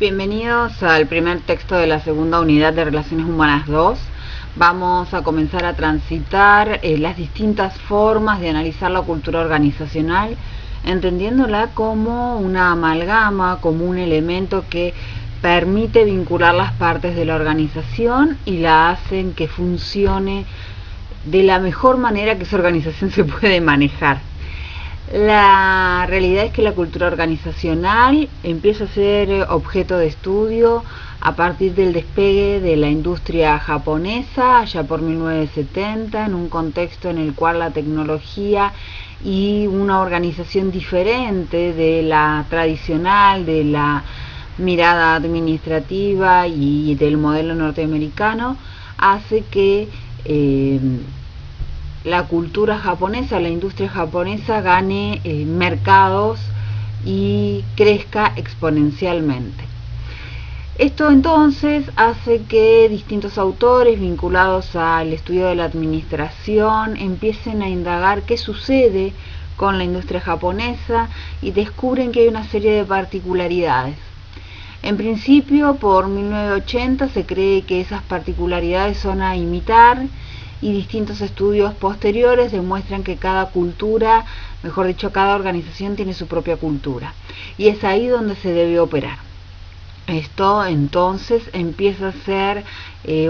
Bienvenidos al primer texto de la segunda unidad de Relaciones Humanas 2. Vamos a comenzar a transitar las distintas formas de analizar la cultura organizacional, entendiéndola como una amalgama, como un elemento que permite vincular las partes de la organización y la hacen que funcione de la mejor manera que esa organización se puede manejar. La realidad es que la cultura organizacional empieza a ser objeto de estudio a partir del despegue de la industria japonesa allá por 1970, en un contexto en el cual la tecnología y una organización diferente de la tradicional, de la mirada administrativa y del modelo norteamericano, hace que la cultura japonesa, la industria japonesa gane mercados y crezca exponencialmente. Esto entonces hace que distintos autores vinculados al estudio de la administración empiecen a indagar qué sucede con la industria japonesa y descubren que hay una serie de particularidades. En principio, por 1980 se cree que esas particularidades son a imitar, y distintos estudios posteriores demuestran que cada cultura, mejor dicho, cada organización tiene su propia cultura. Y es ahí donde se debe operar. Esto entonces empieza a ser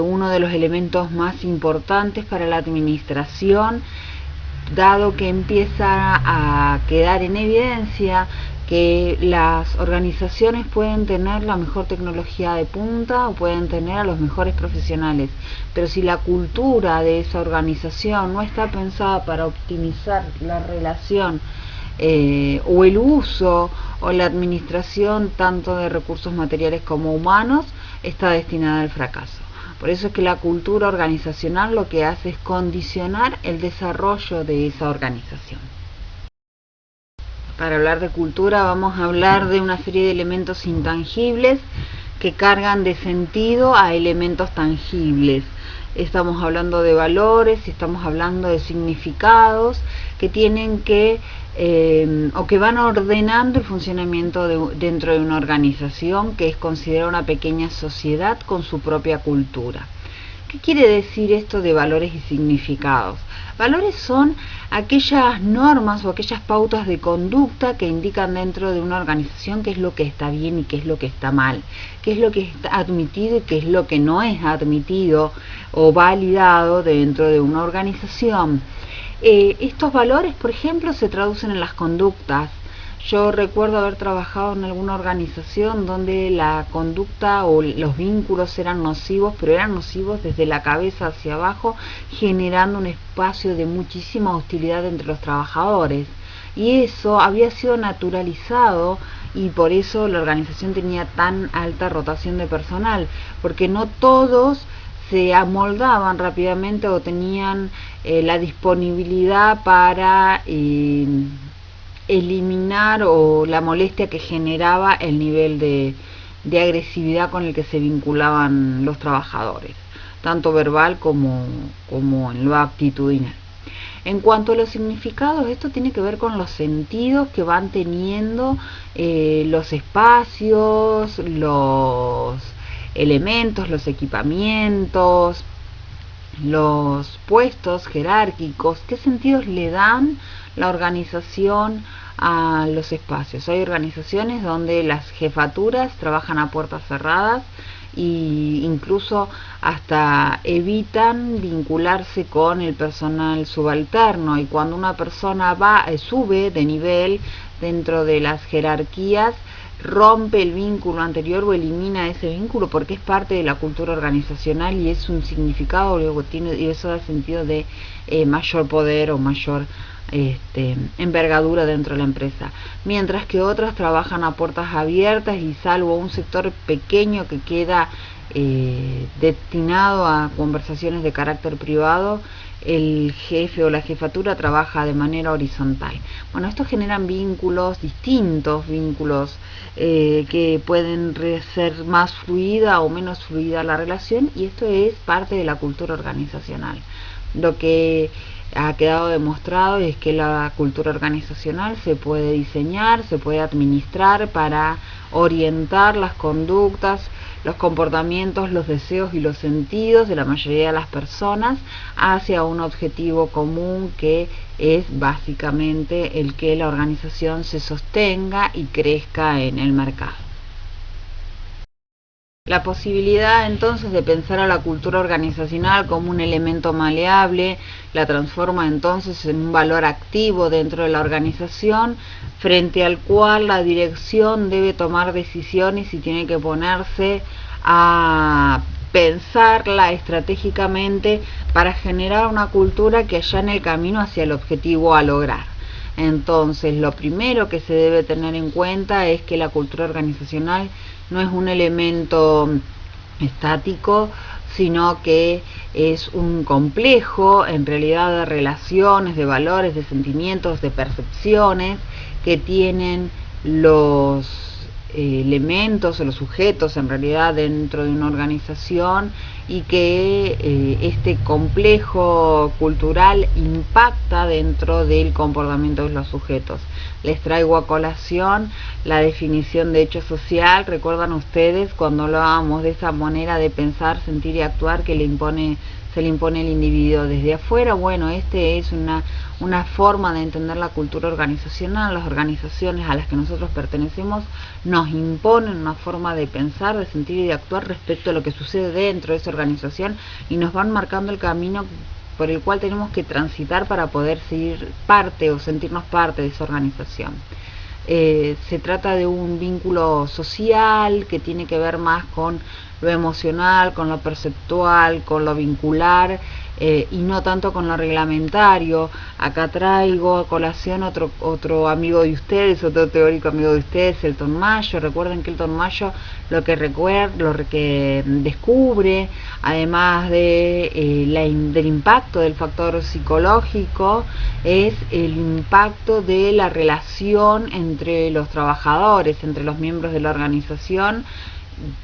uno de los elementos más importantes para la administración, dado que empieza a quedar en evidencia que las organizaciones pueden tener la mejor tecnología de punta o pueden tener a los mejores profesionales, pero si la cultura de esa organización no está pensada para optimizar la relación o el uso o la administración tanto de recursos materiales como humanos, está destinada al fracaso. Por eso es que la cultura organizacional lo que hace es condicionar el desarrollo de esa organización. Para hablar de cultura vamos a hablar de una serie de elementos intangibles que cargan de sentido a elementos tangibles. Estamos hablando de valores, estamos hablando de significados que tienen que o que van ordenando el funcionamiento dentro de una organización que es considerada una pequeña sociedad con su propia cultura. ¿Qué quiere decir esto de valores y significados? Valores son aquellas normas o aquellas pautas de conducta que indican dentro de una organización qué es lo que está bien y qué es lo que está mal, qué es lo que está admitido y qué es lo que no es admitido o validado dentro de una organización. Estos valores, por ejemplo, se traducen en las conductas. Yo recuerdo haber trabajado en alguna organización donde la conducta o los vínculos eran nocivos, pero eran nocivos desde la cabeza hacia abajo, generando un espacio de muchísima hostilidad entre los trabajadores. Y eso había sido naturalizado y por eso la organización tenía tan alta rotación de personal, porque no todos se amoldaban rápidamente o tenían la disponibilidad para eliminar o la molestia que generaba el nivel de agresividad con el que se vinculaban los trabajadores, tanto verbal como en lo actitudinal. En cuanto a los significados, esto tiene que ver con los sentidos que van teniendo los espacios, los elementos, los equipamientos, los puestos jerárquicos, qué sentidos le dan la organización a los espacios. Hay organizaciones donde las jefaturas trabajan a puertas cerradas e incluso hasta evitan vincularse con el personal subalterno, y cuando una persona sube de nivel dentro de las jerarquías, rompe el vínculo anterior o elimina ese vínculo porque es parte de la cultura organizacional y es un significado, y eso da sentido de mayor poder o mayor envergadura dentro de la empresa, mientras que otras trabajan a puertas abiertas y salvo un sector pequeño que queda destinado a conversaciones de carácter privado, el jefe o la jefatura trabaja de manera horizontal. Bueno, esto generan vínculos distintos, vínculos que pueden ser más fluida o menos fluida la relación, y esto es parte de la cultura organizacional. Lo que ha quedado demostrado es que la cultura organizacional se puede diseñar, se puede administrar para orientar las conductas, los comportamientos, los deseos y los sentidos de la mayoría de las personas hacia un objetivo común, que es básicamente el que la organización se sostenga y crezca en el mercado. La posibilidad entonces de pensar a la cultura organizacional como un elemento maleable la transforma entonces en un valor activo dentro de la organización, frente al cual la dirección debe tomar decisiones y tiene que ponerse a pensarla estratégicamente para generar una cultura que allane el camino hacia el objetivo a lograr. Entonces, lo primero que se debe tener en cuenta es que la cultura organizacional no es un elemento estático, sino que es un complejo, en realidad, de relaciones, de valores, de sentimientos, de percepciones que tienen los elementos o los sujetos en realidad dentro de una organización, y que este complejo cultural impacta dentro del comportamiento de los sujetos. Les traigo a colación la definición de hecho social. ¿Recuerdan ustedes cuando hablábamos de esa manera de pensar, sentir y actuar que se le impone el individuo desde afuera? Bueno, este es una forma de entender la cultura organizacional. Las organizaciones a las que nosotros pertenecemos nos imponen una forma de pensar, de sentir y de actuar respecto a lo que sucede dentro de esa organización, y nos van marcando el camino por el cual tenemos que transitar para poder seguir parte o sentirnos parte de esa organización. Se trata de un vínculo social que tiene que ver más con lo emocional, con lo perceptual, con lo vincular, y no tanto con lo reglamentario. Acá traigo a colación otro amigo de ustedes, otro teórico amigo de ustedes, Elton Mayo. Recuerden que Elton Mayo lo que descubre, además del impacto del factor psicológico, es el impacto de la relación entre los trabajadores, entre los miembros de la organización,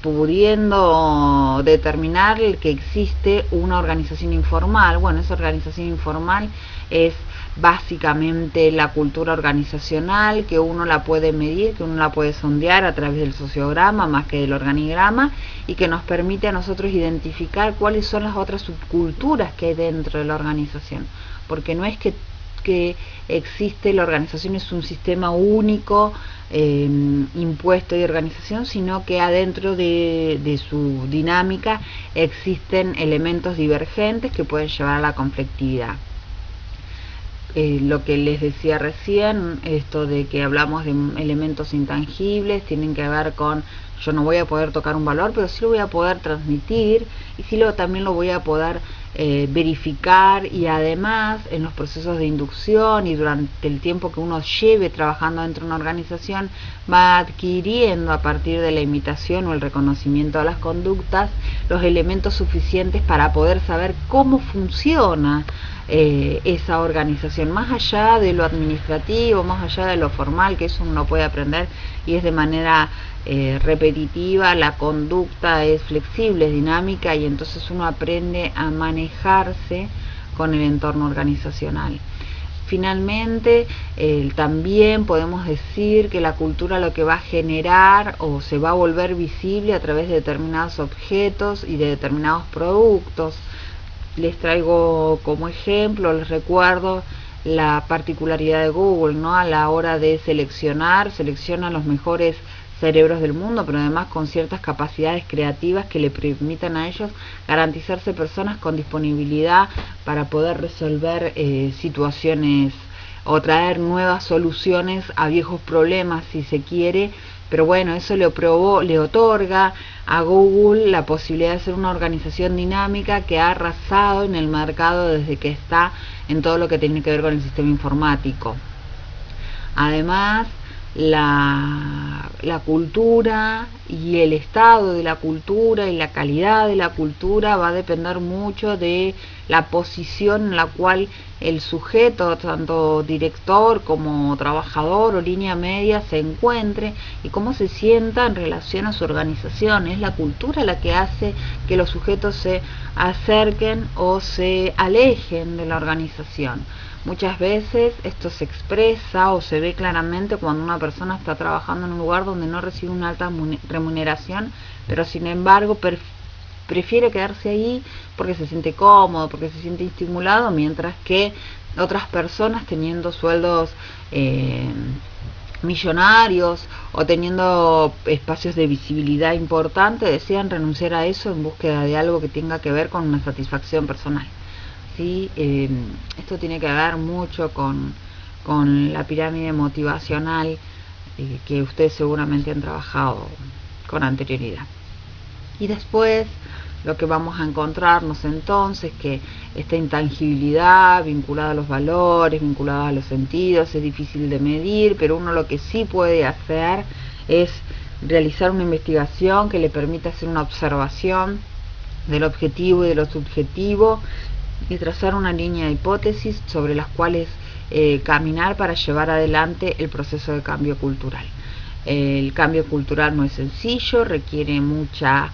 pudiendo determinar que existe una organización informal. Bueno, esa organización informal es básicamente la cultura organizacional, que uno la puede medir, que uno la puede sondear a través del sociograma más que del organigrama, y que nos permite a nosotros identificar cuáles son las otras subculturas que hay dentro de la organización, porque no es que existe, la organización es un sistema único impuesto de organización, sino que adentro de su dinámica existen elementos divergentes que pueden llevar a la conflictividad. Lo que les decía recién, esto de que hablamos de elementos intangibles, tienen que ver con: yo no voy a poder tocar un valor, pero sí lo voy a poder transmitir, y sí también lo voy a poder verificar, y además en los procesos de inducción y durante el tiempo que uno lleve trabajando dentro de una organización, va adquiriendo, a partir de la imitación o el reconocimiento de las conductas, los elementos suficientes para poder saber cómo funciona esa organización, más allá de lo administrativo, más allá de lo formal, que eso uno puede aprender y es de manera repetitiva. La conducta es flexible, es dinámica, y entonces uno aprende a manejarse con el entorno organizacional. Finalmente, también podemos decir que la cultura lo que va a generar o se va a volver visible a través de determinados objetos y de determinados productos. Les traigo como ejemplo, les recuerdo la particularidad de Google, ¿no? A la hora de selecciona los mejores cerebros del mundo, pero además con ciertas capacidades creativas que le permitan a ellos garantizarse personas con disponibilidad para poder resolver situaciones o traer nuevas soluciones a viejos problemas, si se quiere. Pero bueno, eso le otorga a Google la posibilidad de ser una organización dinámica que ha arrasado en el mercado desde que está en todo lo que tiene que ver con el sistema informático. Además, la cultura y el estado de la cultura y la calidad de la cultura va a depender mucho de la posición en la cual el sujeto, tanto director como trabajador o línea media, se encuentre y cómo se sienta en relación a su organización. Es la cultura la que hace que los sujetos se acerquen o se alejen de la organización. Muchas veces esto se expresa o se ve claramente cuando una persona está trabajando en un lugar donde no recibe una alta remuneración, pero sin embargo prefiere quedarse ahí porque se siente cómodo, porque se siente estimulado, mientras que otras personas teniendo sueldos millonarios o teniendo espacios de visibilidad importante desean renunciar a eso en búsqueda de algo que tenga que ver con una satisfacción personal. ¿Sí? Esto tiene que ver mucho con la pirámide motivacional que ustedes seguramente han trabajado con anterioridad. Y después lo que vamos a encontrarnos entonces, que esta intangibilidad vinculada a los valores, vinculada a los sentidos, es difícil de medir, pero uno lo que sí puede hacer es realizar una investigación que le permita hacer una observación del objetivo y de lo subjetivo y trazar una línea de hipótesis sobre las cuales caminar para llevar adelante el proceso de cambio cultural. El cambio cultural no es sencillo, requiere mucha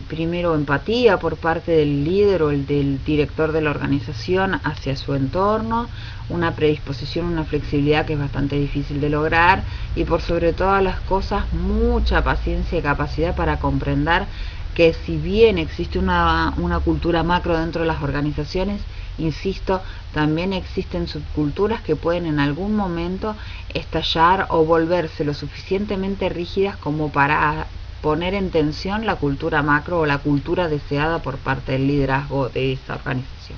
primero empatía por parte del líder o el del director de la organización hacia su entorno, una predisposición, una flexibilidad que es bastante difícil de lograr, y por sobre todas las cosas mucha paciencia y capacidad para comprender que si bien existe una cultura macro dentro de las organizaciones, insisto, también existen subculturas que pueden en algún momento estallar o volverse lo suficientemente rígidas como para poner en tensión la cultura macro o la cultura deseada por parte del liderazgo de esa organización.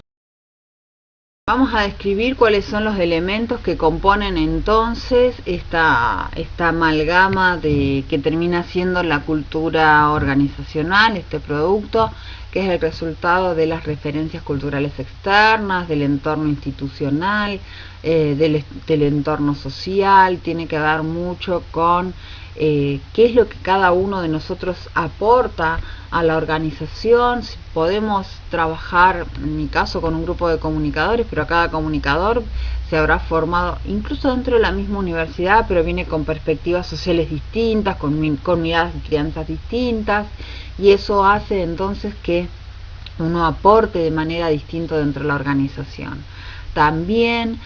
Vamos a describir cuáles son los elementos que componen entonces esta amalgama que termina siendo la cultura organizacional, este producto, que es el resultado de las referencias culturales externas, del entorno institucional, del entorno social. Tiene que ver mucho con qué es lo que cada uno de nosotros aporta a la organización. Si podemos trabajar, en mi caso, con un grupo de comunicadores, pero cada comunicador se habrá formado incluso dentro de la misma universidad, pero viene con perspectivas sociales distintas, con miradas de crianzas distintas, y eso hace entonces que uno aporte de manera distinta dentro de la organización. También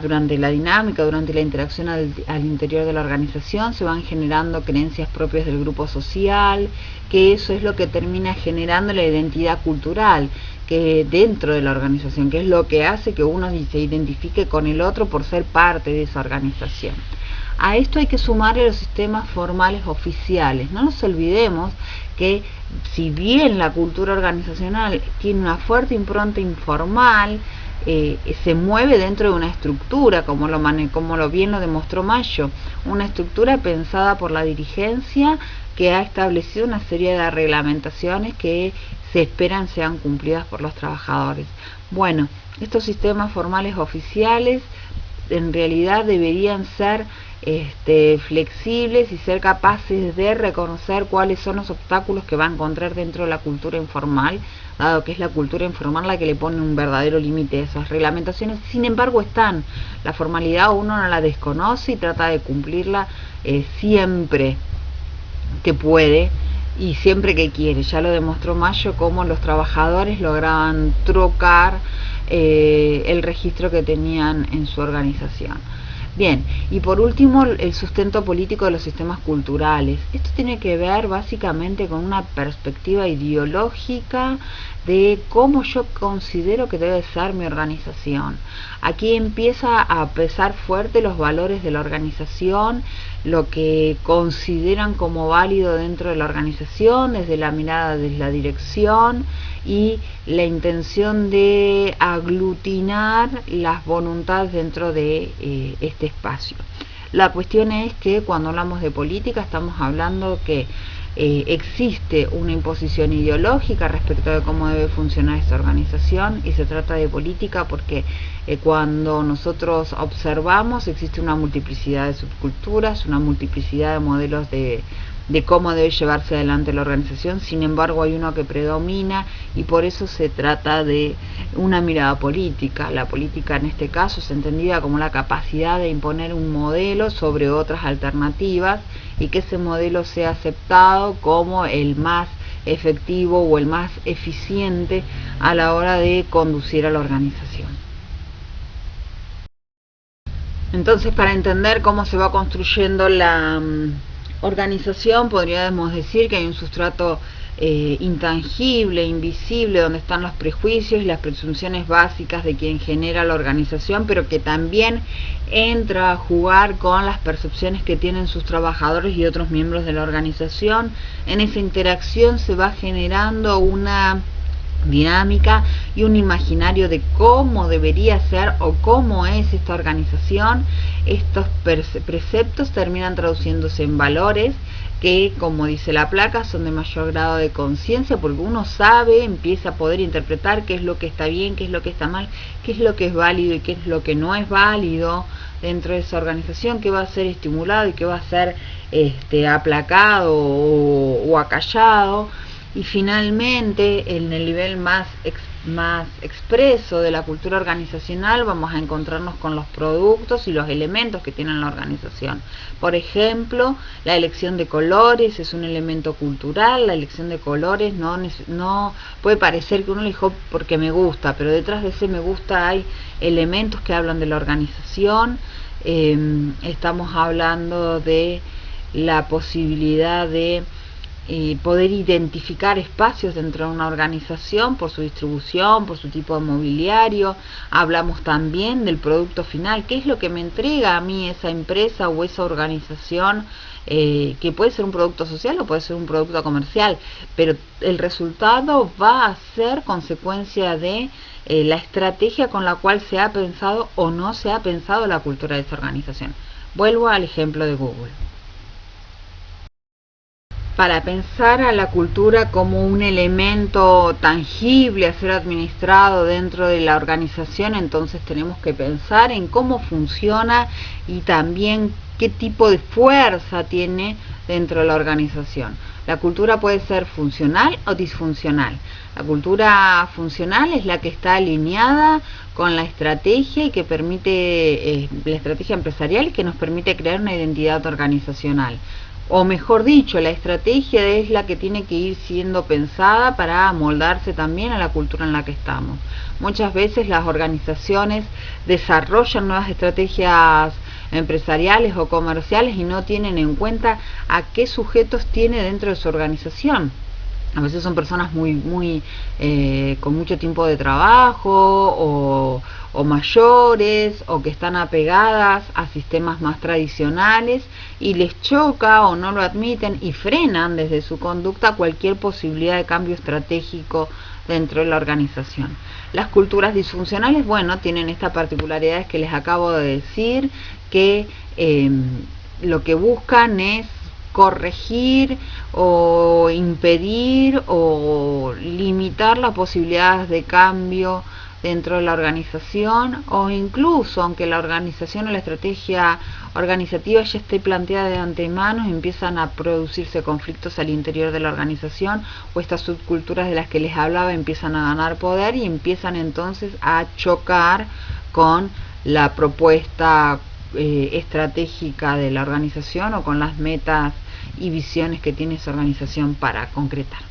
durante la dinámica, durante la interacción al interior de la organización, se van generando creencias propias del grupo social, que eso es lo que termina generando la identidad cultural que dentro de la organización, que es lo que hace que uno se identifique con el otro por ser parte de esa organización. A esto hay que sumarle los sistemas formales oficiales. No nos olvidemos que si bien la cultura organizacional tiene una fuerte impronta informal, se mueve dentro de una estructura, como bien lo demostró Mayo, una estructura pensada por la dirigencia que ha establecido una serie de reglamentaciones que se esperan sean cumplidas por los trabajadores. Bueno, estos sistemas formales oficiales en realidad deberían ser flexibles y ser capaces de reconocer cuáles son los obstáculos que va a encontrar dentro de la cultura informal, dado que es la cultura informal la que le pone un verdadero límite a esas reglamentaciones. Sin embargo, la formalidad uno no la desconoce y trata de cumplirla siempre que puede y siempre que quiere. Ya lo demostró Mayo cómo los trabajadores lograban trocar el registro que tenían en su organización. Bien, y por último, el sustento político de los sistemas culturales. Esto tiene que ver básicamente con una perspectiva ideológica de cómo yo considero que debe ser mi organización. Aquí empieza a pesar fuerte los valores de la organización, lo que consideran como válido dentro de la organización, desde la mirada de la dirección y la intención de aglutinar las voluntades dentro de este espacio. La cuestión es que cuando hablamos de política estamos hablando que existe una imposición ideológica respecto de cómo debe funcionar esta organización, y se trata de política porque cuando nosotros observamos existe una multiplicidad de subculturas, una multiplicidad de modelos de cómo debe llevarse adelante la organización. Sin embargo, hay uno que predomina y por eso se trata de una mirada política. La política en este caso es entendida como la capacidad de imponer un modelo sobre otras alternativas y que ese modelo sea aceptado como el más efectivo o el más eficiente a la hora de conducir a la organización. Entonces, para entender cómo se va construyendo la organización, podríamos decir que hay un sustrato intangible, invisible, donde están los prejuicios y las presunciones básicas de quien genera la organización, pero que también entra a jugar con las percepciones que tienen sus trabajadores y otros miembros de la organización. En esa interacción se va generando una dinámica y un imaginario de cómo debería ser o cómo es esta organización. Estos preceptos terminan traduciéndose en valores que, como dice la placa, son de mayor grado de conciencia, porque uno sabe, empieza a poder interpretar qué es lo que está bien, qué es lo que está mal, qué es lo que es válido y qué es lo que no es válido dentro de esa organización, qué va a ser estimulado y qué va a ser aplacado o acallado. Y finalmente, en el nivel más expreso de la cultura organizacional, vamos a encontrarnos con los productos y los elementos que tiene la organización. Por ejemplo, la elección de colores es un elemento cultural. La elección de colores no puede parecer que uno eligió porque me gusta, pero detrás de ese me gusta hay elementos que hablan de la organización. Estamos hablando de la posibilidad de poder identificar espacios dentro de una organización por su distribución, por su tipo de mobiliario. Hablamos también del producto final, qué es lo que me entrega a mí esa empresa o esa organización, que puede ser un producto social o puede ser un producto comercial, pero el resultado va a ser consecuencia de la estrategia con la cual se ha pensado o no se ha pensado la cultura de esa organización. Vuelvo al ejemplo de Google. Para pensar a la cultura como un elemento tangible a ser administrado dentro de la organización, entonces tenemos que pensar en cómo funciona y también qué tipo de fuerza tiene dentro de la organización. La cultura puede ser funcional o disfuncional. La cultura funcional es la que está alineada con la estrategia y que permite, la estrategia empresarial, que nos permite crear una identidad organizacional. O mejor dicho, la estrategia es la que tiene que ir siendo pensada para amoldarse también a la cultura en la que estamos. Muchas veces las organizaciones desarrollan nuevas estrategias empresariales o comerciales y no tienen en cuenta a qué sujetos tiene dentro de su organización. A veces son personas con mucho tiempo de trabajo o mayores, o que están apegadas a sistemas más tradicionales y les choca o no lo admiten y frenan desde su conducta cualquier posibilidad de cambio estratégico dentro de la organización. Las culturas disfuncionales, bueno, tienen estas particularidades que les acabo de decir, que lo que buscan es corregir o impedir o limitar las posibilidades de cambio dentro de la organización, o incluso, aunque la organización o la estrategia organizativa ya esté planteada de antemano, empiezan a producirse conflictos al interior de la organización, o estas subculturas de las que les hablaba empiezan a ganar poder y empiezan entonces a chocar con la propuesta estratégica de la organización o con las metas y visiones que tiene esa organización para concretar.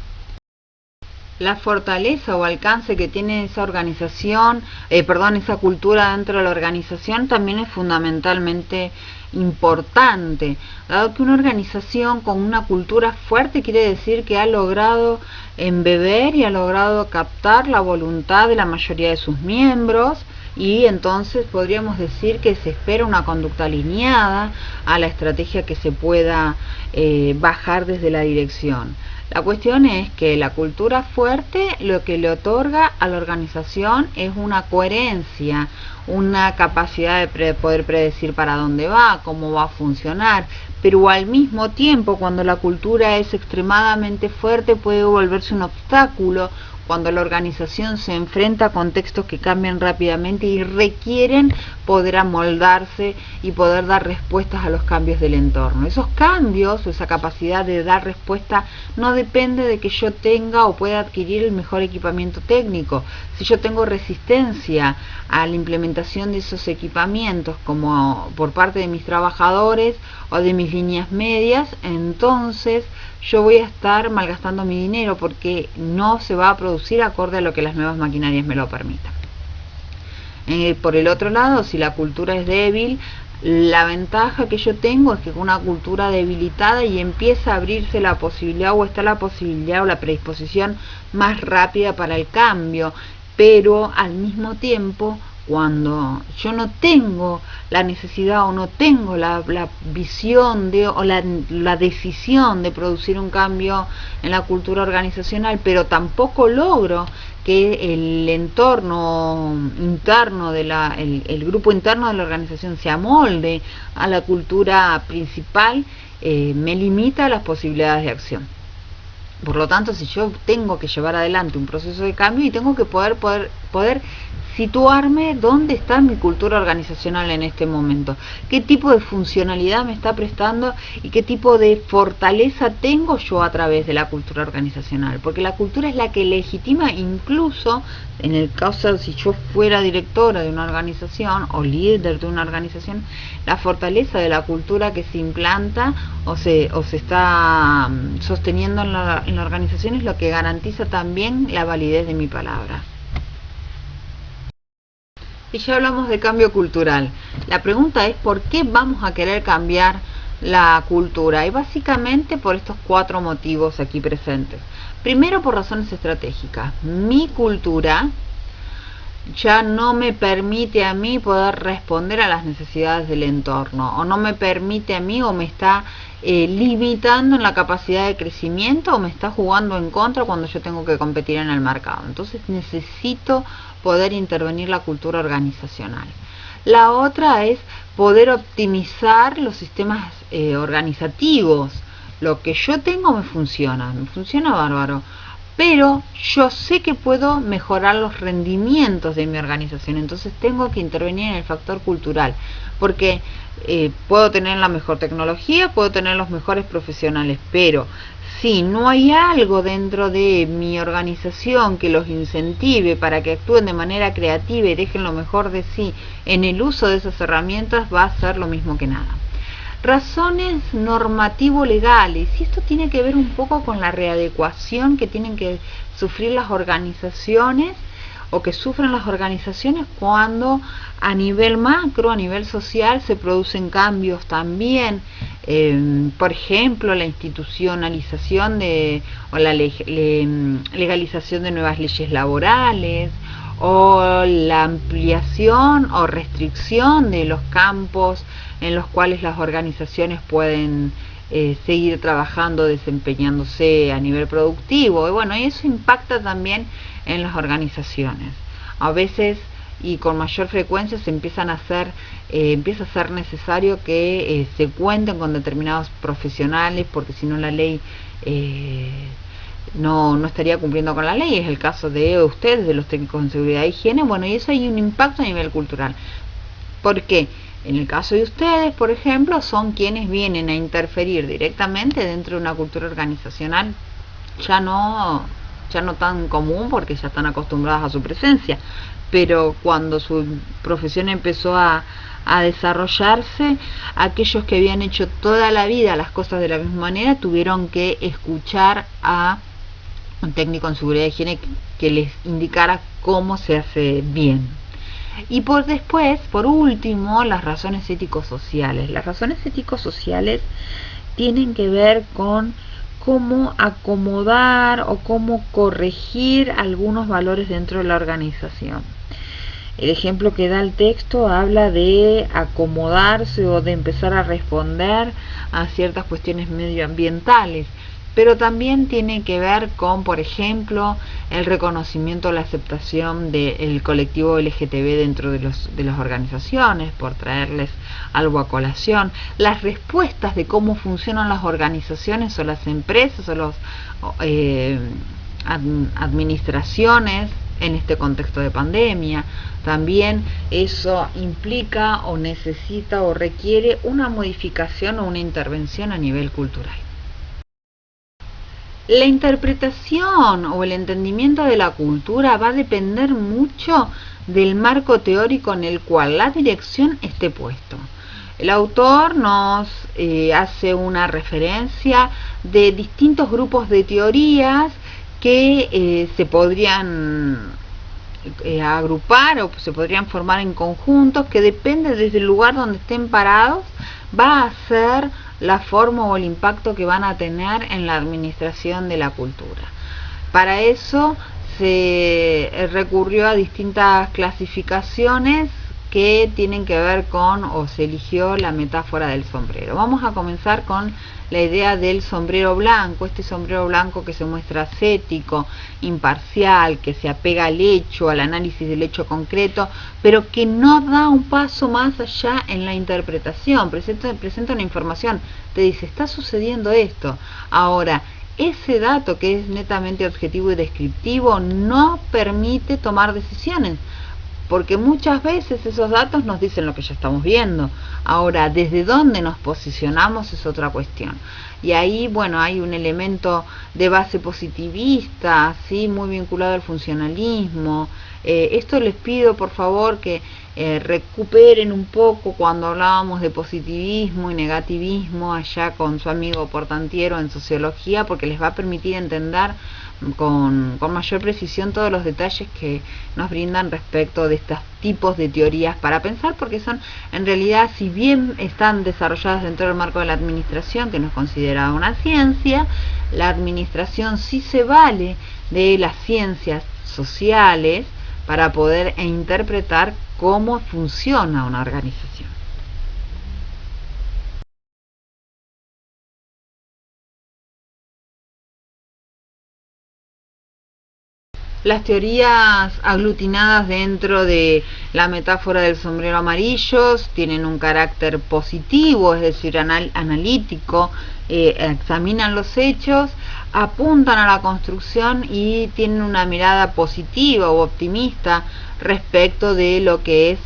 La fortaleza o alcance que tiene esa organización, esa cultura dentro de la organización también es fundamentalmente importante, dado que una organización con una cultura fuerte quiere decir que ha logrado embeber y ha logrado captar la voluntad de la mayoría de sus miembros, y entonces podríamos decir que se espera una conducta alineada a la estrategia que se pueda bajar desde la dirección. La cuestión es que la cultura fuerte lo que le otorga a la organización es una coherencia, una capacidad de poder predecir para dónde va, cómo va a funcionar, pero al mismo tiempo, cuando la cultura es extremadamente fuerte, puede volverse un obstáculo cuando la organización se enfrenta a contextos que cambian rápidamente y requieren poder amoldarse y poder dar respuestas a los cambios del entorno. Esos cambios o esa capacidad de dar respuesta no depende de que yo tenga o pueda adquirir el mejor equipamiento técnico. Si yo tengo resistencia a la implementación de esos equipamientos como por parte de mis trabajadores o de mis líneas medias, entonces yo voy a estar malgastando mi dinero porque no se va a producir acorde a lo que las nuevas maquinarias me lo permitan. Por el otro lado, si la cultura es débil, La ventaja que yo tengo es que con una cultura debilitada y empieza a abrirse la posibilidad, o está la posibilidad o la predisposición más rápida para el cambio, pero al mismo tiempo, cuando yo no tengo la necesidad o no tengo la visión de, o la decisión de producir un cambio en la cultura organizacional, pero tampoco logro que el entorno interno de el grupo interno de la organización se amolde a la cultura principal, me limita las posibilidades de acción. Por lo tanto, si yo tengo que llevar adelante un proceso de cambio, y tengo que poder situarme dónde está mi cultura organizacional en este momento, qué tipo de funcionalidad me está prestando y qué tipo de fortaleza tengo yo a través de la cultura organizacional, porque la cultura es la que legitima, incluso en el caso si yo fuera directora de una organización o líder de una organización, la fortaleza de la cultura que se implanta o se está sosteniendo en la organización es lo que garantiza también la validez de mi palabra. Y ya hablamos de cambio cultural. La pregunta es ¿por qué vamos a querer cambiar la cultura? Y básicamente por estos 4 motivos aquí presentes. Primero, por razones estratégicas. Mi cultura ya no me permite a mí poder responder a las necesidades del entorno, o no me permite a mí, o me está limitando en la capacidad de crecimiento, o me está jugando en contra cuando yo tengo que competir en el mercado. Entonces necesito poder intervenir la cultura organizacional. La otra es poder optimizar los sistemas organizativos. Lo que yo tengo me funciona bárbaro, pero yo sé que puedo mejorar los rendimientos de mi organización, entonces tengo que intervenir en el factor cultural, porque puedo tener la mejor tecnología, puedo tener los mejores profesionales, pero si no hay algo dentro de mi organización que los incentive para que actúen de manera creativa y dejen lo mejor de sí en el uso de esas herramientas, va a ser lo mismo que nada. Razones normativo-legales, y esto tiene que ver un poco con la readecuación que tienen que sufrir las organizaciones, o que sufren las organizaciones cuando a nivel macro, a nivel social, se producen cambios también. Por ejemplo, la institucionalización o la legalización de nuevas leyes laborales, o la ampliación o restricción de los campos en los cuales las organizaciones pueden seguir trabajando, desempeñándose a nivel productivo. Y bueno, eso impacta también en las organizaciones. A veces y con mayor frecuencia se empieza a ser necesario que se cuenten con determinados profesionales, porque si no la ley no estaría cumpliendo con la ley. Es el caso de ustedes, de los técnicos en seguridad e higiene. Bueno, y eso hay un impacto a nivel cultural. ¿Por qué? En el caso de ustedes, por ejemplo, son quienes vienen a interferir directamente dentro de una cultura organizacional ya no tan común, porque ya están acostumbradas a su presencia, pero cuando su profesión empezó a desarrollarse, aquellos que habían hecho toda la vida las cosas de la misma manera tuvieron que escuchar a un técnico en seguridad y higiene que les indicara cómo se hace bien. Y por último, las razones ético-sociales. Las razones ético-sociales tienen que ver con cómo acomodar o cómo corregir algunos valores dentro de la organización. El ejemplo que da el texto habla de acomodarse o de empezar a responder a ciertas cuestiones medioambientales, pero también tiene que ver con, por ejemplo, el reconocimiento o la aceptación del colectivo LGTB dentro de las organizaciones, por traerles algo a colación, las respuestas de cómo funcionan las organizaciones o las empresas o las administraciones en este contexto de pandemia. También eso implica o necesita o requiere una modificación o una intervención a nivel cultural. La interpretación o el entendimiento de la cultura va a depender mucho del marco teórico en el cual la dirección esté puesto. El autor nos hace una referencia de distintos grupos de teorías que se podrían agrupar o se podrían formar en conjuntos que depende desde el lugar donde estén parados, va a ser la forma o el impacto que van a tener en la administración de la cultura. Para eso se recurrió a distintas clasificaciones que tienen que ver con, o se eligió la metáfora del sombrero. Vamos a comenzar con la idea del sombrero blanco, este sombrero blanco que se muestra ascético, imparcial, que se apega al hecho, al análisis del hecho concreto, pero que no da un paso más allá en la interpretación, presenta una información, te dice, está sucediendo esto. Ahora, ese dato que es netamente objetivo y descriptivo no permite tomar decisiones, porque muchas veces esos datos nos dicen lo que ya estamos viendo. Ahora, desde dónde nos posicionamos es otra cuestión. Y ahí, bueno, hay un elemento de base positivista, ¿sí?, muy vinculado al funcionalismo. Esto les pido, por favor, que recuperen un poco cuando hablábamos de positivismo y negativismo allá con su amigo Portantiero en sociología, porque les va a permitir entender con mayor precisión todos los detalles que nos brindan respecto de estos tipos de teorías para pensar, porque son, en realidad, si bien están desarrolladas dentro del marco de la administración, que no es considerada una ciencia, la administración sí se vale de las ciencias sociales para poder interpretar cómo funciona una organización. Las teorías aglutinadas dentro de la metáfora del sombrero amarillo tienen un carácter positivo, es decir, analítico, examinan los hechos, apuntan a la construcción y tienen una mirada positiva o optimista respecto de lo que es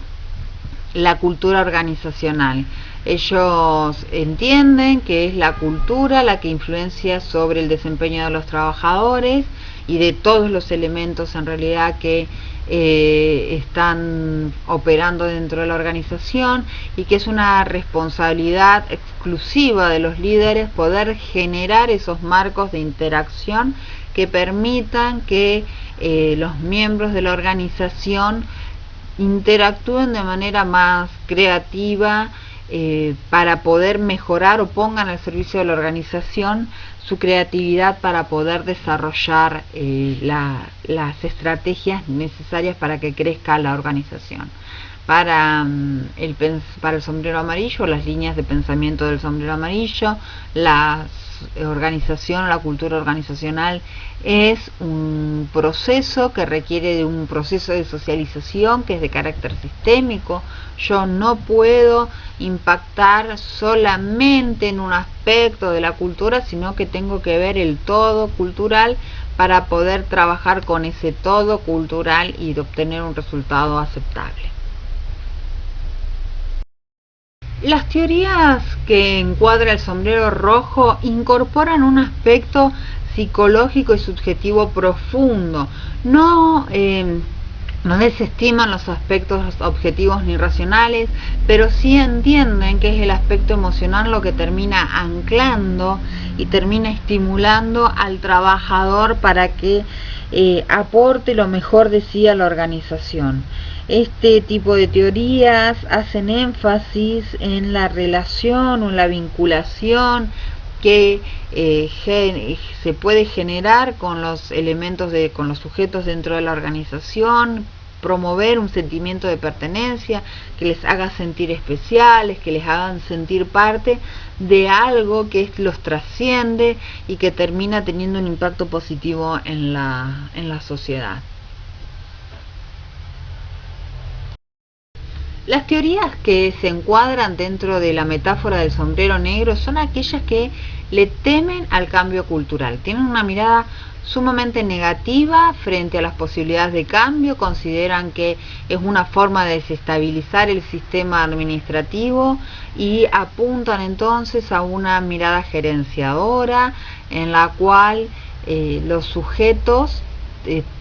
la cultura organizacional. Ellos entienden que es la cultura la que influencia sobre el desempeño de los trabajadores y de todos los elementos en realidad que están operando dentro de la organización, y que es una responsabilidad exclusiva de los líderes poder generar esos marcos de interacción que permitan que los miembros de la organización interactúen de manera más creativa, para poder mejorar o pongan al servicio de la organización su creatividad para poder desarrollar las estrategias necesarias para que crezca la organización. Para el sombrero amarillo, las líneas de pensamiento del sombrero amarillo, la organización, la cultura organizacional es un proceso que requiere de un proceso de socialización que es de carácter sistémico. Yo no puedo impactar solamente en un aspecto de la cultura, sino que tengo que ver el todo cultural para poder trabajar con ese todo cultural y obtener un resultado aceptable. Las teorías que encuadra el sombrero rojo incorporan un aspecto psicológico y subjetivo profundo. No desestiman los aspectos objetivos ni racionales, pero sí entienden que es el aspecto emocional lo que termina anclando y termina estimulando al trabajador para que aporte lo mejor de sí a la organización. Este tipo de teorías hacen énfasis en la relación o en la vinculación que se puede generar con los elementos con los sujetos dentro de la organización, promover un sentimiento de pertenencia que les haga sentir especiales, que les hagan sentir parte de algo que los trasciende y que termina teniendo un impacto positivo en la sociedad. Las teorías que se encuadran dentro de la metáfora del sombrero negro son aquellas que le temen al cambio cultural, tienen una mirada sumamente negativa frente a las posibilidades de cambio, consideran que es una forma de desestabilizar el sistema administrativo y apuntan entonces a una mirada gerenciadora en la cual los sujetos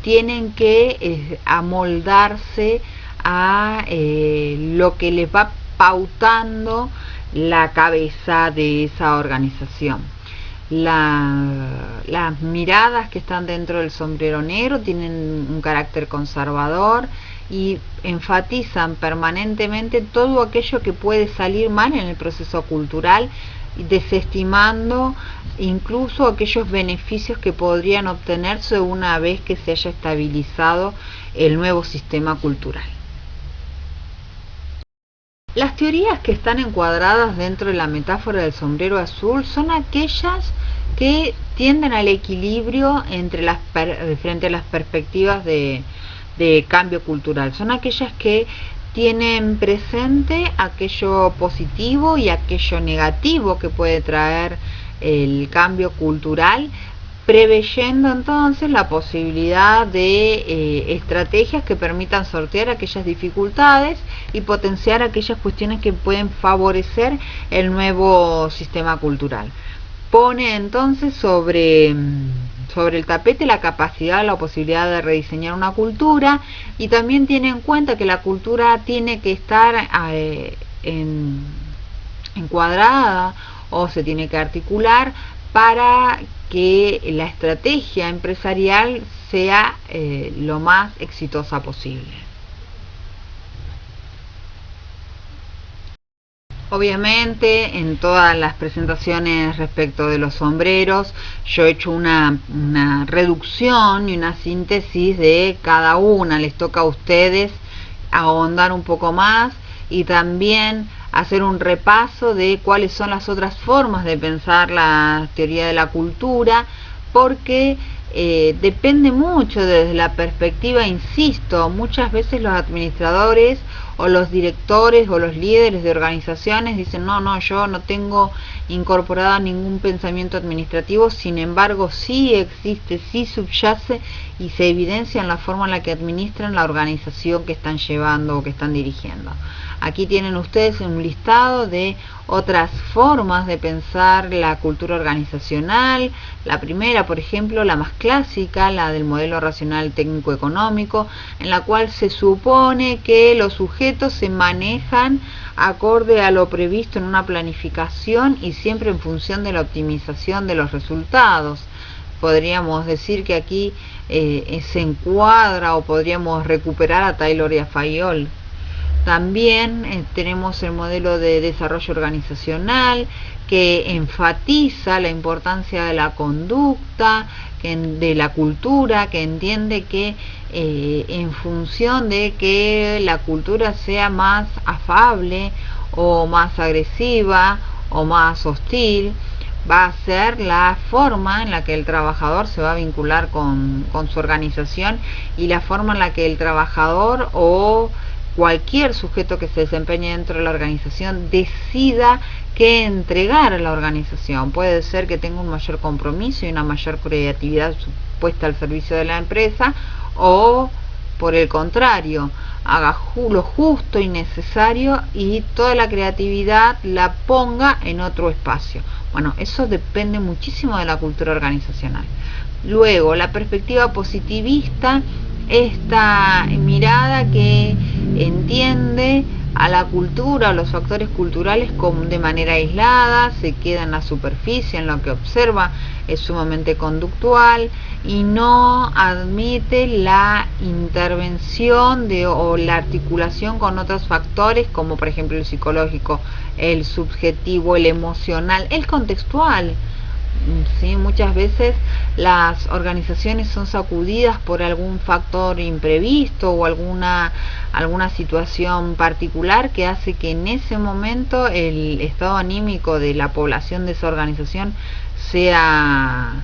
tienen que amoldarse a lo que les va pautando la cabeza de esa organización. las miradas que están dentro del sombrero negro tienen un carácter conservador y enfatizan permanentemente todo aquello que puede salir mal en el proceso cultural, desestimando incluso aquellos beneficios que podrían obtenerse una vez que se haya estabilizado el nuevo sistema cultural. Las teorías que están encuadradas dentro de la metáfora del sombrero azul son aquellas que tienden al equilibrio frente a las perspectivas de cambio cultural. Son aquellas que tienen presente aquello positivo y aquello negativo que puede traer el cambio cultural, preveyendo entonces la posibilidad de estrategias que permitan sortear aquellas dificultades y potenciar aquellas cuestiones que pueden favorecer el nuevo sistema cultural. Pone entonces sobre el tapete la capacidad, la posibilidad de rediseñar una cultura, y también tiene en cuenta que la cultura tiene que estar encuadrada o se tiene que articular para que la estrategia empresarial sea lo más exitosa posible. Obviamente en todas las presentaciones respecto de los sombreros yo he hecho una reducción y una síntesis de cada una. Les toca a ustedes ahondar un poco más y también hacer un repaso de cuáles son las otras formas de pensar la teoría de la cultura, porque depende mucho desde la perspectiva, insisto, muchas veces los administradores o los directores o los líderes de organizaciones dicen no, yo no tengo incorporado ningún pensamiento administrativo, sin embargo sí existe, sí subyace y se evidencia en la forma en la que administran la organización que están llevando o que están dirigiendo. Aquí tienen ustedes un listado de otras formas de pensar la cultura organizacional. La primera, por ejemplo, la más clásica, la del modelo racional técnico-económico, en la cual se supone que los sujetos se manejan acorde a lo previsto en una planificación y siempre en función de la optimización de los resultados. Podríamos decir que aquí se encuadra o podríamos recuperar a Taylor y a Fayol. También tenemos el modelo de desarrollo organizacional que enfatiza la importancia de la conducta, de la cultura, que entiende que en función de que la cultura sea más afable o más agresiva o más hostil, va a ser la forma en la que el trabajador se va a vincular con su organización y la forma en la que el trabajador o cualquier sujeto que se desempeñe dentro de la organización decida qué entregar a la organización. Puede ser que tenga un mayor compromiso y una mayor creatividad puesta al servicio de la empresa, o por el contrario, haga lo justo y necesario y toda la creatividad la ponga en otro espacio. Bueno, eso depende muchísimo de la cultura organizacional. Luego, la perspectiva positivista, esta mirada que entiende a la cultura o los factores culturales como de manera aislada, se queda en la superficie, en lo que observa, es sumamente conductual y no admite la intervención o la articulación con otros factores como por ejemplo el psicológico, el subjetivo, el emocional, el contextual. Sí, muchas veces las organizaciones son sacudidas por algún factor imprevisto o alguna situación particular que hace que en ese momento el estado anímico de la población de esa organización sea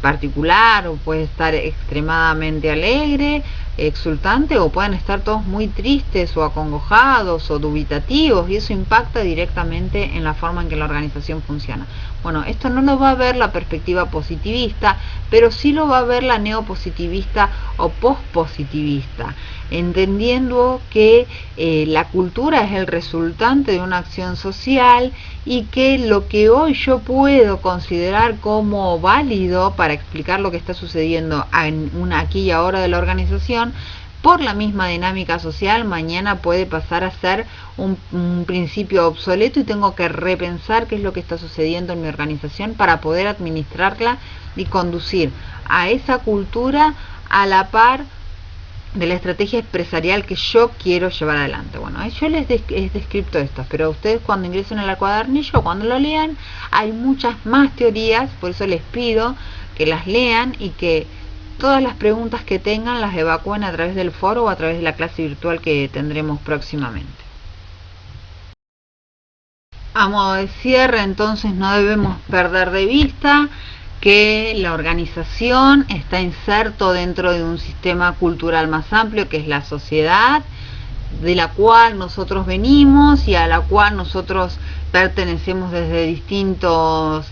particular, o puede estar extremadamente alegre, exultante, o pueden estar todos muy tristes o acongojados o dubitativos, y eso impacta directamente en la forma en que la organización funciona. Bueno, esto no lo va a ver la perspectiva positivista, pero sí lo va a ver la neopositivista o pospositivista, entendiendo que la cultura es el resultante de una acción social y que lo que hoy yo puedo considerar como válido para explicar lo que está sucediendo en una aquí y ahora de la organización, por la misma dinámica social, mañana puede pasar a ser un principio obsoleto y tengo que repensar qué es lo que está sucediendo en mi organización para poder administrarla y conducir a esa cultura a la par de la estrategia empresarial que yo quiero llevar adelante. Bueno, yo les he descrito esto, pero ustedes cuando ingresen al cuadernillo, cuando lo lean, hay muchas más teorías, por eso les pido que las lean y que todas las preguntas que tengan las evacúen a través del foro o a través de la clase virtual que tendremos próximamente. A modo de cierre, entonces, no debemos perder de vista que la organización está inserto dentro de un sistema cultural más amplio, que es la sociedad, de la cual nosotros venimos y a la cual nosotros pertenecemos desde distintos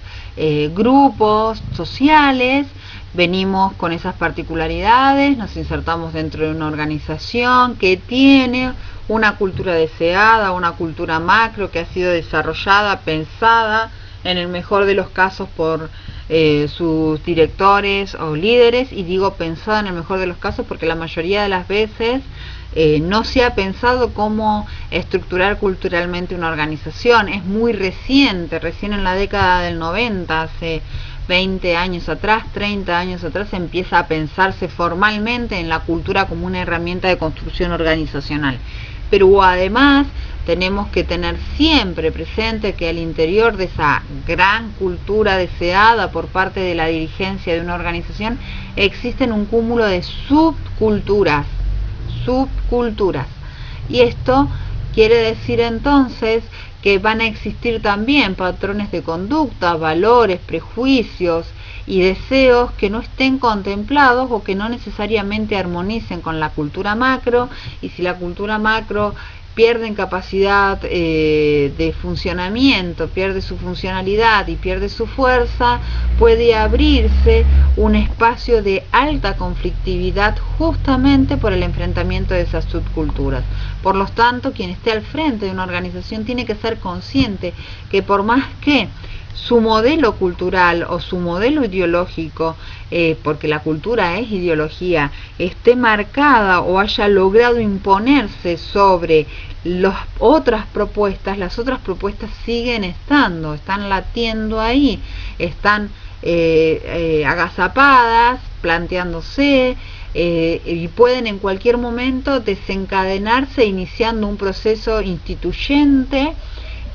grupos sociales. Venimos con esas particularidades, nos insertamos dentro de una organización que tiene una cultura deseada, una cultura macro que ha sido desarrollada, pensada, en el mejor de los casos por sus directores o líderes, y digo pensada en el mejor de los casos porque la mayoría de las veces no se ha pensado cómo estructurar culturalmente una organización. Es muy reciente, recién en la década del 90, hace 20 años atrás, 30 años atrás, empieza a pensarse formalmente en la cultura como una herramienta de construcción organizacional. Pero además tenemos que tener siempre presente que al interior de esa gran cultura deseada por parte de la dirigencia de una organización existen un cúmulo de subculturas. Y esto quiere decir entonces que van a existir también patrones de conducta, valores, prejuicios y deseos que no estén contemplados o que no necesariamente armonicen con la cultura macro, y si la cultura macro pierde en capacidad de funcionamiento, pierde su funcionalidad y pierde su fuerza, puede abrirse un espacio de alta conflictividad justamente por el enfrentamiento de esas subculturas. Por lo tanto, quien esté al frente de una organización tiene que ser consciente que por más que su modelo cultural o su modelo ideológico, porque la cultura es ideología, esté marcada o haya logrado imponerse sobre las otras propuestas, las otras propuestas siguen estando, están latiendo ahí, están agazapadas, planteándose, y pueden en cualquier momento desencadenarse iniciando un proceso instituyente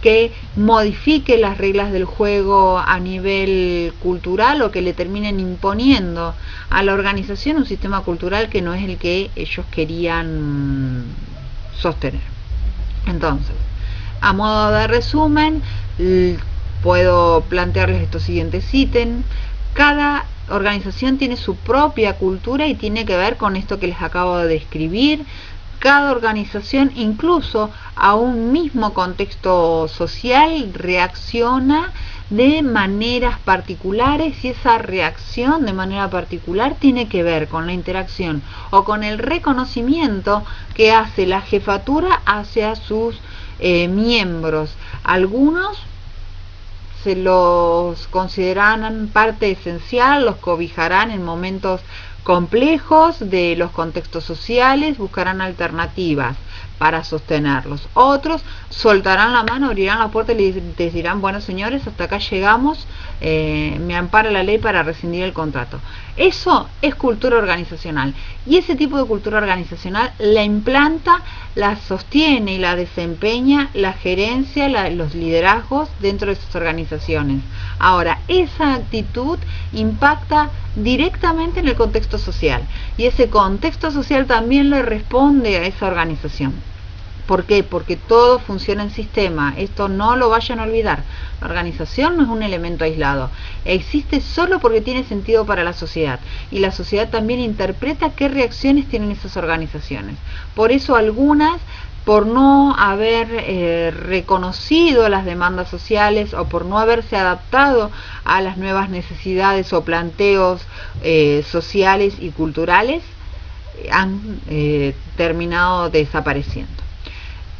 que modifique las reglas del juego a nivel cultural o que le terminen imponiendo a la organización un sistema cultural que no es el que ellos querían sostener. Entonces, a modo de resumen, puedo plantearles estos siguientes ítems. Cada organización tiene su propia cultura y tiene que ver con esto que les acabo de describir. Cada organización, incluso a un mismo contexto social, reacciona de maneras particulares, y esa reacción de manera particular tiene que ver con la interacción o con el reconocimiento que hace la jefatura hacia sus miembros. Algunos se los considerarán parte esencial, los cobijarán en momentos complejos de los contextos sociales, buscarán alternativas para sostenerlos. Otros soltarán la mano, abrirán la puerta y les dirán: bueno, señores, hasta acá llegamos, me ampara la ley para rescindir el contrato. Eso es cultura organizacional, y ese tipo de cultura organizacional la implanta, la sostiene y la desempeña la gerencia, los liderazgos dentro de sus organizaciones. Ahora, esa actitud impacta directamente en el contexto social, y ese contexto social también le responde a esa organización. ¿Por qué? Porque todo funciona en sistema. Esto no lo vayan a olvidar. La organización no es un elemento aislado. Existe solo porque tiene sentido para la sociedad. Y la sociedad también interpreta qué reacciones tienen esas organizaciones. Por eso algunas, por no haber reconocido las demandas sociales o por no haberse adaptado a las nuevas necesidades o planteos sociales y culturales, han terminado desapareciendo.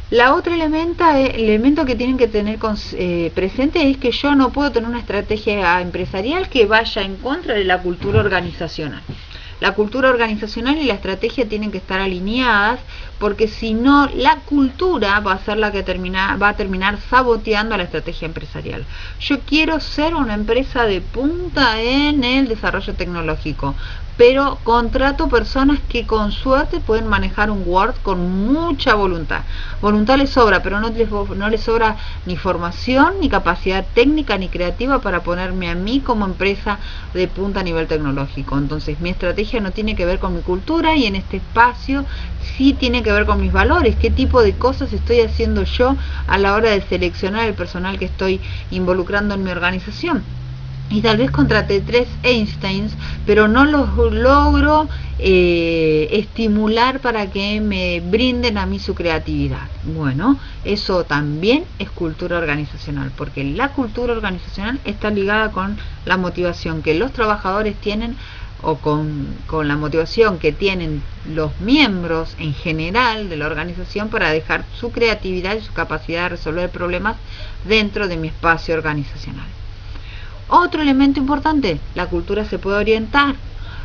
La otra elemento que tienen que tener presente es que yo no puedo tener una estrategia empresarial que vaya en contra de la cultura organizacional. La cultura organizacional y la estrategia tienen que estar alineadas, porque si no, la cultura va a ser la que va a terminar saboteando a la estrategia empresarial. Yo quiero ser una empresa de punta en el desarrollo tecnológico, pero contrato personas que con suerte pueden manejar un Word con mucha voluntad. Voluntad les sobra, pero no les sobra ni formación, ni capacidad técnica, ni creativa para ponerme a mí como empresa de punta a nivel tecnológico. Entonces mi estrategia no tiene que ver con mi cultura, y en este espacio sí tiene que ver con mis valores. ¿Qué tipo de cosas estoy haciendo yo a la hora de seleccionar el personal que estoy involucrando en mi organización? Y tal vez contraté 3 Einsteins, pero no los logro estimular para que me brinden a mí su creatividad. Bueno, eso también es cultura organizacional, porque la cultura organizacional está ligada con la motivación que los trabajadores tienen, o con la motivación que tienen los miembros en general de la organización para dejar su creatividad y su capacidad de resolver problemas dentro de mi espacio organizacional. Otro elemento importante, la cultura se puede orientar,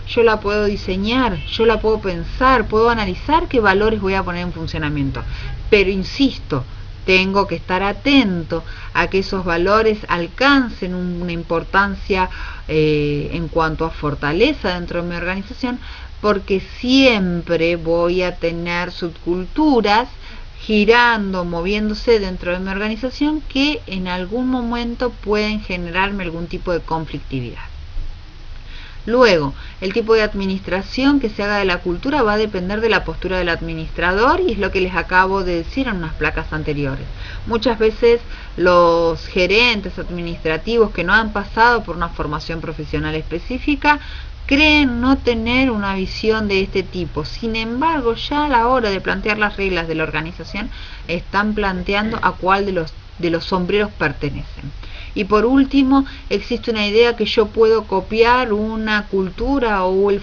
yo la puedo diseñar, yo la puedo pensar, puedo analizar qué valores voy a poner en funcionamiento, pero insisto, tengo que estar atento a que esos valores alcancen una importancia en cuanto a fortaleza dentro de mi organización, porque siempre voy a tener subculturas girando, moviéndose dentro de mi organización, que en algún momento pueden generarme algún tipo de conflictividad. Luego, el tipo de administración que se haga de la cultura va a depender de la postura del administrador, y es lo que les acabo de decir en unas placas anteriores. Muchas veces los gerentes administrativos que no han pasado por una formación profesional específica creen no tener una visión de este tipo. Sin embargo, ya a la hora de plantear las reglas de la organización, están planteando a cuál de los sombreros pertenecen. Y por último, existe una idea que yo puedo copiar una cultura o el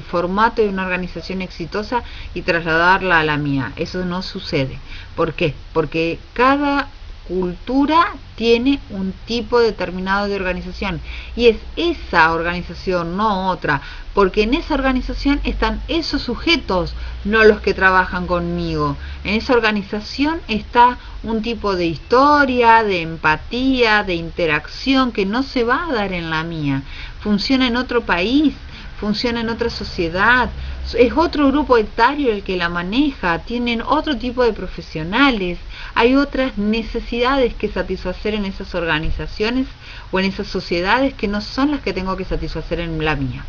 formato de una organización exitosa y trasladarla a la mía. Eso no sucede. ¿Por qué? Porque cada cultura tiene un tipo determinado de organización, y es esa organización, no otra, porque en esa organización están esos sujetos, no los que trabajan conmigo. En esa organización está un tipo de historia, de empatía, de interacción que no se va a dar en la mía. Funciona en otro país, funciona en otra sociedad, es otro grupo etario el que la maneja, tienen otro tipo de profesionales, hay otras necesidades que satisfacer en esas organizaciones o en esas sociedades que no son las que tengo que satisfacer en la mía.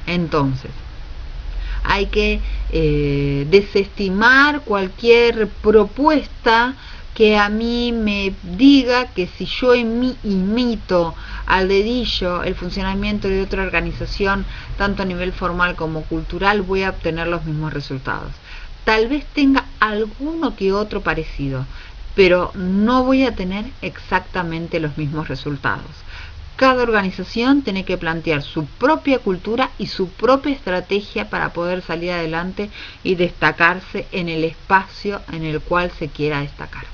Entonces, hay que desestimar cualquier propuesta que a mí me diga que si yo imito al dedillo el funcionamiento de otra organización, tanto a nivel formal como cultural, voy a obtener los mismos resultados. Tal vez tenga alguno que otro parecido, pero no voy a tener exactamente los mismos resultados. Cada organización tiene que plantear su propia cultura y su propia estrategia para poder salir adelante y destacarse en el espacio en el cual se quiera destacar.